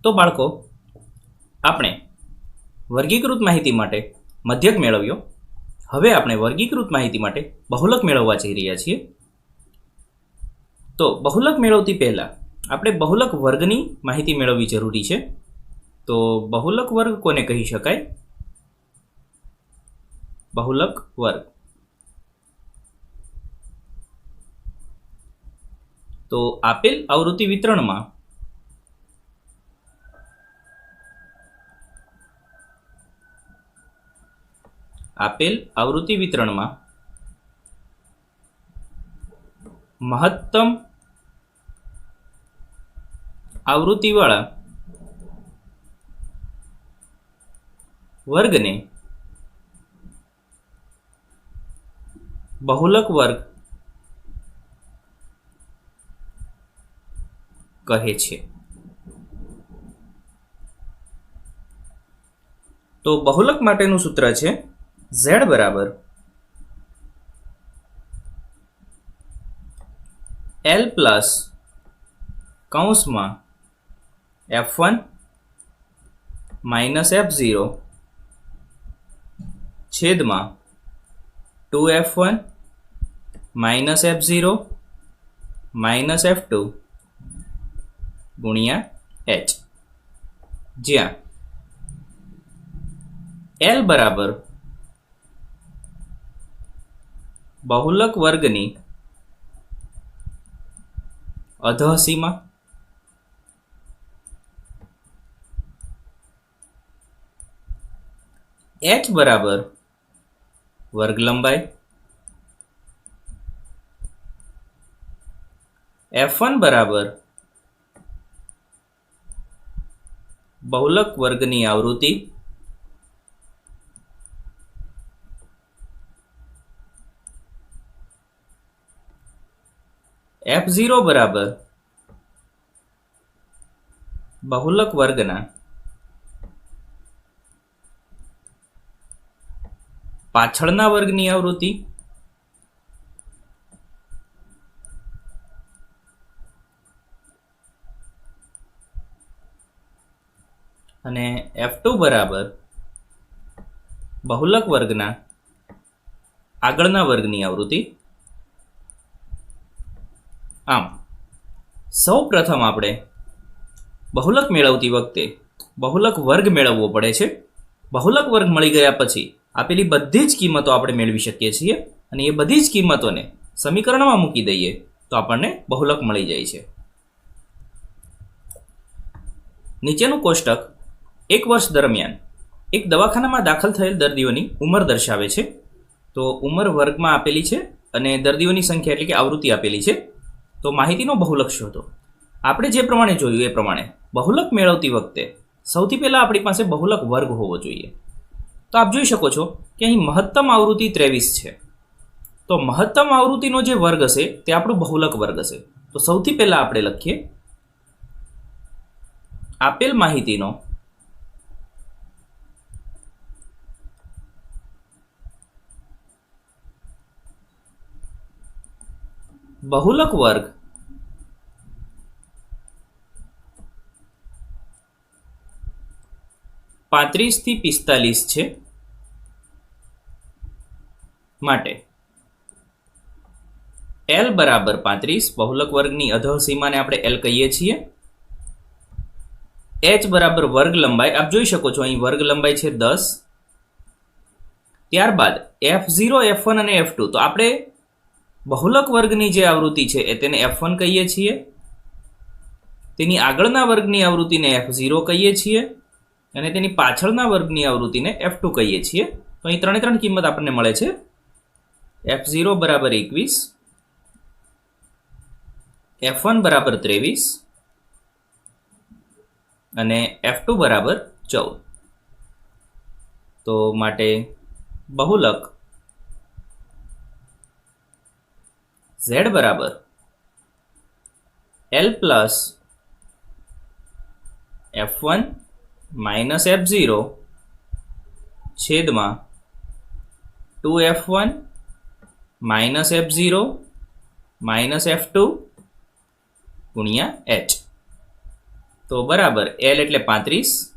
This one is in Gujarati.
તો બાળકો, આપણે વર્ગીકૃત માહિતી માટે મધ્યક મેળવ્યો. હવે આપણે વર્ગીકૃત માહિતી માટે બહુલક મેળવવા જઈ રહ્યા છીએ. તો બહુલક મેળવતી પહેલા આપણે બહુલક વર્ગની માહિતી મેળવવી જરૂરી છે. તો બહુલક વર્ગ કોને કહી શકાય? બહુલક વર્ગ તો આપેલ આવૃત્તિ વિતરણમાં મહત્તમ આવૃત્તિવાળા વર્ગને બહુલક વર્ગ કહે છે. તો બહુલક માટેનું સૂત્ર છે z બરાબર l પ્લસ કૌંસમાં f1 માઇનસ f0 છેદમાં 2f1 minus f0 minus f2 ગુણ્યા h, જ્યાં l બરાબર બહુલક વર્ગની અધઃસીમા, h બરાબર વર્ગ લંબાઈ, f1 બરાબર બહુલક વર્ગની આવૃત્તિ, f0 બરાબર બહુલક વર્ગના પાછળના વર્ગની આવૃત્તિ, અને f2 બરાબર બહુલક વર્ગના આગળના વર્ગની આવૃત્તિ. આમ સૌ પ્રથમ આપણે બહુલક મેળવતી વખતે બહુલક વર્ગ મેળવવો પડે છે. બહુલક વર્ગ મળી ગયા પછી આપેલી બધી જ કિંમતો આપણે મેળવી શકીએ છીએ, અને એ બધી જ કિંમતોને સમીકરણમાં મૂકી દઈએ તો આપણને બહુલક મળી જાય છે. નીચેનું કોષ્ટક એક વર્ષ દરમિયાન એક દવાખાનામાં દાખલ થયેલ દર્દીઓની ઉંમર દર્શાવે છે. તો ઉંમર વર્ગમાં આપેલી છે અને દર્દીઓની સંખ્યા એટલે કે આવૃત્તિ આપેલી છે. તો માહિતીનો બહુલક શોધો. આપણે જે પ્રમાણે જોયું એ પ્રમાણે બહુલક મેળવતી વખતે સૌથી પહેલાં આપણી પાસે બહુલક વર્ગ હોવો જોઈએ. તો આપ જોઈ શકો છો કે અહીં મહત્તમ આવૃત્તિ 23 છે. તો મહત્તમ આવૃત્તિનો જે વર્ગ હશે તે આપણું બહુલક વર્ગ હશે. તો સૌથી પહેલાં આપણે લખીએ આપેલ માહિતીનો બહુલક વર્ગ પાંત્રીસ થી 45 છે. માટે l બરાબર 35, બહુલક વર્ગની અધઃ સીમાને આપણે l કહીએ છીએ. h બરાબર વર્ગ લંબાઈ, આપ જોઈ શકો છો અહીં વર્ગ લંબાઈ છે 10. ત્યારબાદ f0, f1 અને f2. તો આપણે બહુલક વર્ગની જે આવૃત્તિ છે એ તેને f1 કહીએ છીએ, તેની આગળના વર્ગની આવૃત્તિને f0 કહીએ છીએ, અને તેની પાછળના વર્ગની આવૃત્તિને f2 કહીએ છીએ. તો અહીં ત્રણે કિંમત આપણને મળે છે. f0 બરાબર 21, f1 બરાબર 23 અને f2 બરાબર 14. તો માટે બહુલક z બરાબર l plus f1 minus f0 છેદમાં 2f1 minus f0 minus f2 ગુણ્યા h. તો બરાબર, એલ એટલે 35,